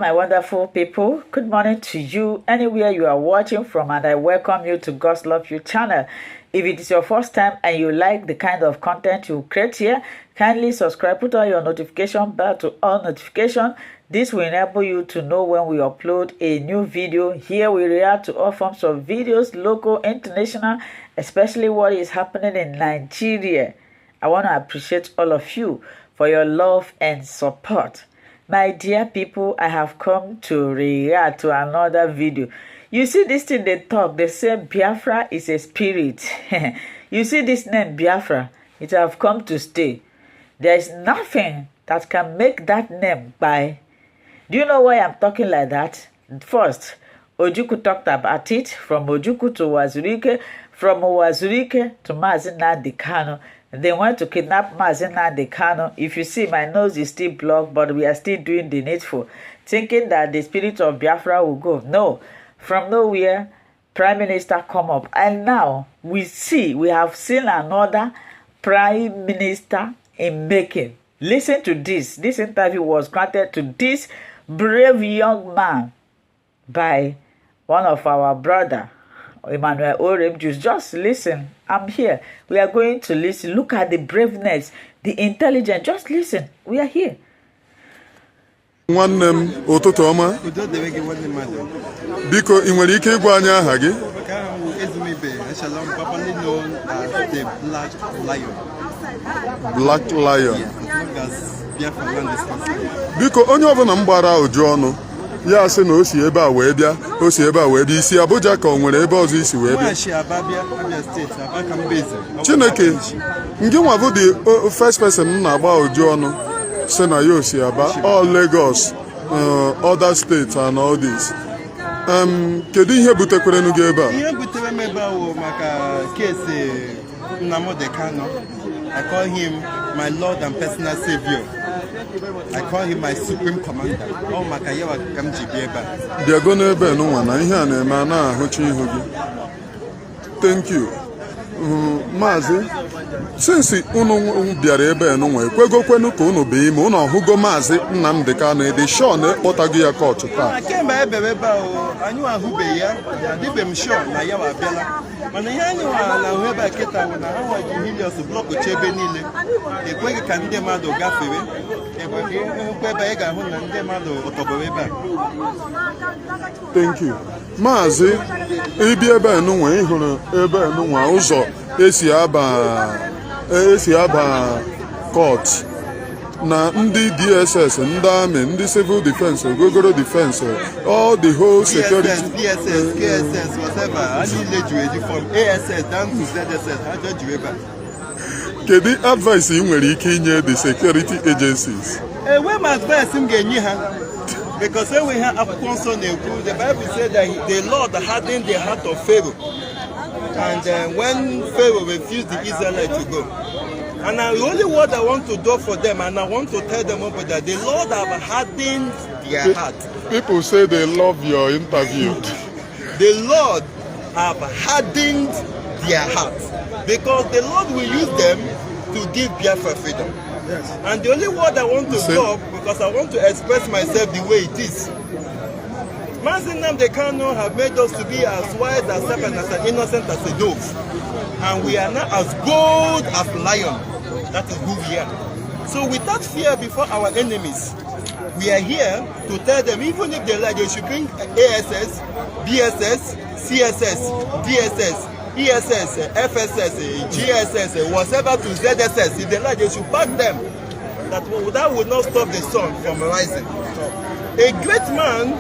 my wonderful people. Good morning to you anywhere you are watching from, and I welcome you to God's Love You channel. If it is your first time and you like the kind of content you create here, kindly subscribe, put on your notification bell to all notification. This will enable you to know when we upload a new video. Here we react to all forms of videos, local, international, especially what is happening in Nigeria. I want to appreciate all of you for your love and support. My dear people, I have come to react to another video. You see this thing they talk, they say Biafra is a spirit. You see this name Biafra, it have come to stay. There is nothing that can make that name by. Do you know why I'm talking like that? First, Ojukwu talked about it, from Ojukwu to SH0CK, from SH0CK to Nnamdi Kanu. They want to kidnap Nnamdi Kanu. If you see, my nose is still blocked, but we are still doing the needful, thinking that the spirit of Biafra will go. No, from nowhere, Prime Minister come up. And now, we have seen another Prime Minister in making. Listen to this. This interview was granted to this brave young man by one of our brother, Emmanuel Orem. Just listen. I'm here. We are going to listen. Look at the braveness, the intelligence. Just listen. We are here. Nwanne m ụtụtụ ọma. Biko ị nwere ike ịgwa anyị aha gị? Black Lion. Biko onye ọbụla m gbara oju ọnụ ya sị na o si ebe a wee bịa, o si ebe a wee bịa, isi Abuja ka o nwere ebe ọzọ isi wee bịa. Chineke, ngị nwa bụ the first person m na-agba oju ọnụ sị na ya o si Aba, all Lagos, other states and all this. Kedu ihe butekwarenu gị ebe a? Ihe butere m ebe a wụ maka kesi Nnamdi Kanu. I call him my Lord and personal savior. I call him my supreme commander. Oh, Makayewa Kamjibieba. They are going to be no one. I hear a man. Thank you. Mazi, since unu biara ebe no we kwego kwenu ka unu be ime unu hugo Mazi Nnamdi Kanu dey sure na kpọtago ya court taa. Kemgbe ebe o anyu ahube ya dibe m sure na ya wa biala. Mana ihe anyu na webe keta na hawa ji millions block chebe niile. Ekwegi ka ndị mmadụ gafere. Ebe ga hụ na ndị mmadụ otobo ebe. Thank you. Mazi, ibi ebe enu nwe ihuru ebe enu nwa ụzọ esi aba court na ndị DSS, ndị army, ndị civil defense, gogoro defense, all the whole security, DSS, KSS, whatever, any legislative from ASS down to ZSS, how do you ever? Kedu advice you nwere ike inye the security agencies? We must advise him because when we have a concern, the Bible said that the Lord hardened the heart of Pharaoh. And when Pharaoh refused the Israelites to go. And the only word I want to do for them, and I want to tell them about that, the Lord have hardened their heart. People say they love your interview. The Lord have hardened their heart. Because the Lord will use them to give Biafra freedom. Yes. And the only word I want to stop, because I want to express myself the way it is. Nnamdi Kanu have made us to be as wise as serpent, as innocent as a dove. And we are not as bold as lion. That is who we are. So without fear before our enemies, we are here to tell them, even if they lie, they should bring ASS, BSS, CSS, DSS, ESS, FSS, GSS, whatever to ZSS. If they lie, they should back them. That would not stop the sun from rising. A great man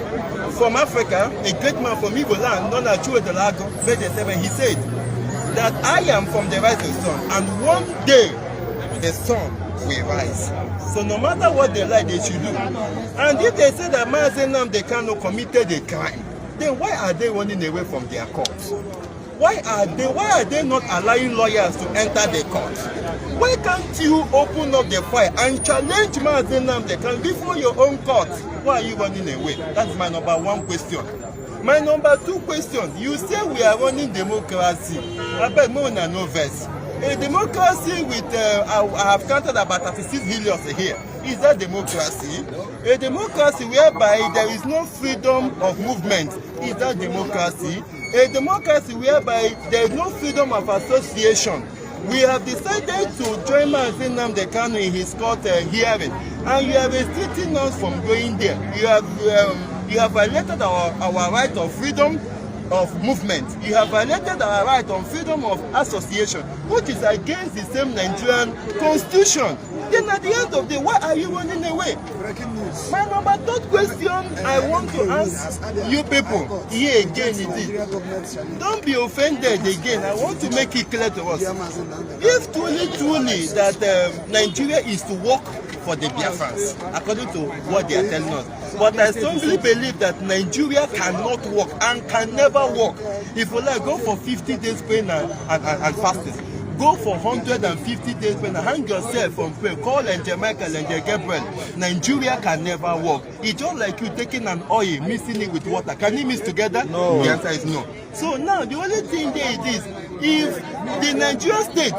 from Africa, a great man from Igbo land, known as Chuedelago, he said that I am from the rising sun, and one day the sun will rise. So no matter what they like, they should do. And if they say that Nnamdi Kanu committed a crime, then why are they running away from their courts? Why are they not allowing lawyers to enter the court? Why can't you open up the file and challenge Nnamdi Kanu before your own court? Why are you running away? That's my number one question. My number two question, you say we are running democracy. I bet more than no verse. A democracy with, I have counted about 36 million here. Is that democracy? A democracy whereby there is no freedom of movement. Is that democracy? A democracy whereby there is no freedom of association. We have decided to join Nnamdi Kanu in his court hearing, and you are restricting us from going there. You have violated our right of freedom of movement. You have violated our right on freedom of association, which is against the same Nigerian constitution. Then at the end of the day, why are you running away? My number third question I want to ask you people here again is, don't be offended again. I want to make it clear to us. If truly that Nigeria is to work for the Biafrans, according to what they are telling us. But I strongly believe that Nigeria cannot work and can never work. If you like, go for 50 days praying and fasting. Go for 150 days praying. Hang yourself on prayer. Call Michael and Gabriel. Nigeria can never work. It's just like you taking an oil, mixing it with water. Can you mix together? No. The answer is no. So now the only thing there is, if the Nigerian state,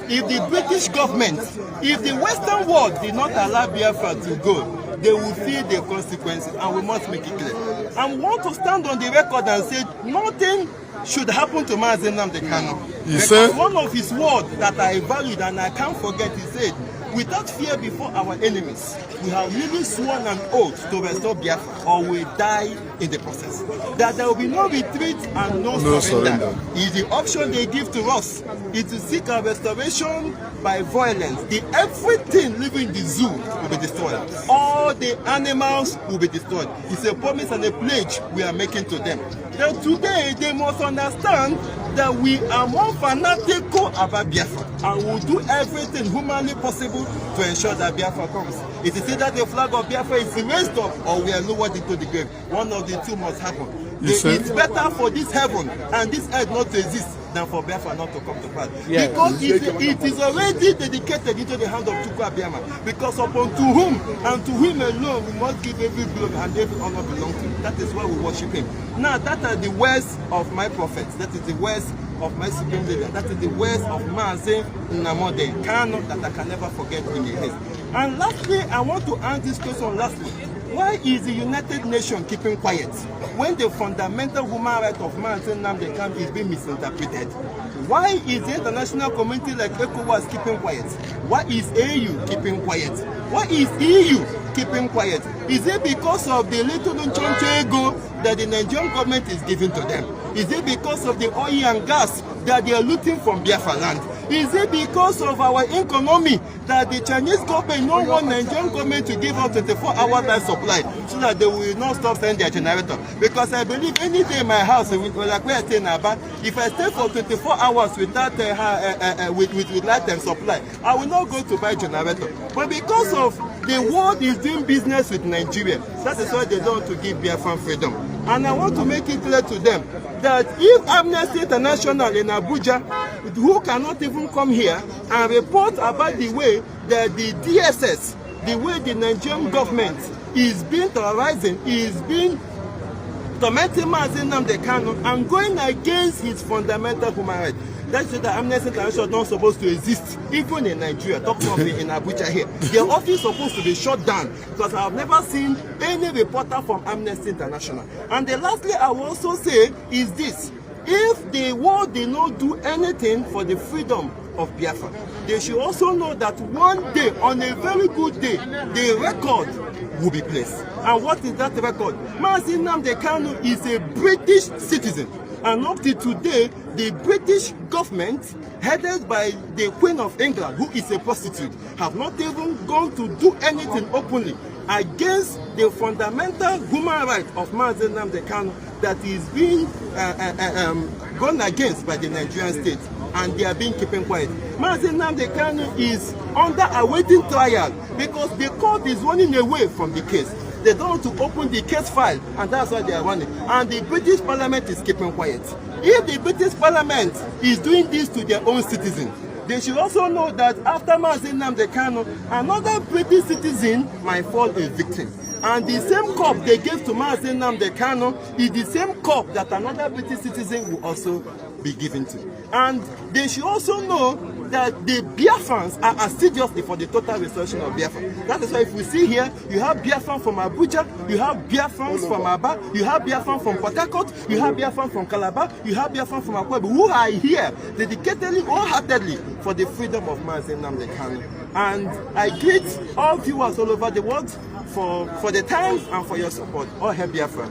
if the British government, if the Western world did not allow Biafra to go, they will feel the consequences, and we must make it clear. And we want to stand on the record and say nothing should happen to Nnamdi Kanu. Because one of his words that I valued and I can't forget, he said, without fear before our enemies, we have really sworn an oath to restore Biafra, or we die in the process. That there will be no retreat and no surrender. Is the option they give to us is to seek a restoration by violence. Everything living in the zoo will be destroyed. All the animals will be destroyed. It's a promise and a pledge we are making to them. Then today they must understand that we are more fanatical about Biafra, and will do everything humanly possible to ensure that Biafra comes. It is either the flag of Biafra is raised up or we are lowered into the grave. One of the two must happen. It's better for this heaven and this earth not to exist than for Biafra not to come to pass. Yes. Because it is already dedicated into the hand of Chukwu Abiyama. Because upon to whom and to him alone we must give every glory and every honor belong to him. That is why we worship him. Now that are the words of my prophets. That is the words of my supreme leader. That is the words of Mazi Nnamdi Kanu that I can never forget in the head. And lastly, I want to answer this question lastly. Why is the United Nations keeping quiet when the fundamental human right of Mazi Nnamdi Kanu is being misinterpreted? Why is the international community like ECOWAS keeping quiet? Why is AU keeping quiet? Why is EU keeping quiet? Is it because of the little choncho ego that the Nigerian government is giving to them? Is it because of the oil and gas that they are looting from Biafra land? Is it because of our economy that the Chinese government don't want Nigerian government to give out 24-hour life supply so that they will not stop sending their generator? Because I believe any day in my house, like where I stay in Aba, if I stay for 24 hours without with light and supply, I will not go to buy generator. But because of the world is doing business with Nigeria, that is why they don't want to give Biafran freedom. And I want to make it clear to them that if Amnesty International in Abuja, who cannot even come here and report about the way that the DSS, the way the Nigerian government is being terrorizing, is being tormenting Mazi Nnamdi Kanu and going against his fundamental human rights. That's that Amnesty International is not supposed to exist, even in Nigeria. Talking of in Abuja here, their office is supposed to be shut down because I have never seen any reporter from Amnesty International. And the lastly, I will also say is this: if the world did not do anything for the freedom of Biafra, they should also know that one day, on a very good day, the record will be placed. And what is that record? Mazi Nnamdi Kanu is a British citizen. And up to today, the British government, headed by the Queen of England, who is a prostitute, have not even gone to do anything openly against the fundamental human right of Mazi Nnamdi Kanu that is being gone against by the Nigerian state. And they are being keeping quiet. Mazi Nnamdi Kanu is under awaiting trial because the court is running away from the case. They don't want to open the case file, and that's why they are running. And the British Parliament is keeping quiet. If the British Parliament is doing this to their own citizens, they should also know that after Mazi Nnamdi Kanu, another British citizen might fall a victim. And the same cup they gave to Mazi Nnamdi Kanu is the same cup that another British citizen will also be given to. And they should also know that the Biafrans are assiduously for the total restoration of Biafra. That is why if we see here, you have Biafran from Abuja, you have Biafrans from Aba, you have Biafran from Port Harcourt, you have Biafran from Calabar, you have Biafran from Akwa Ibom, who are here dedicatedly, wholeheartedly for the freedom of Nnamdi Kanu. And I greet all viewers all over the world for the time and for your support. All hail Biafra.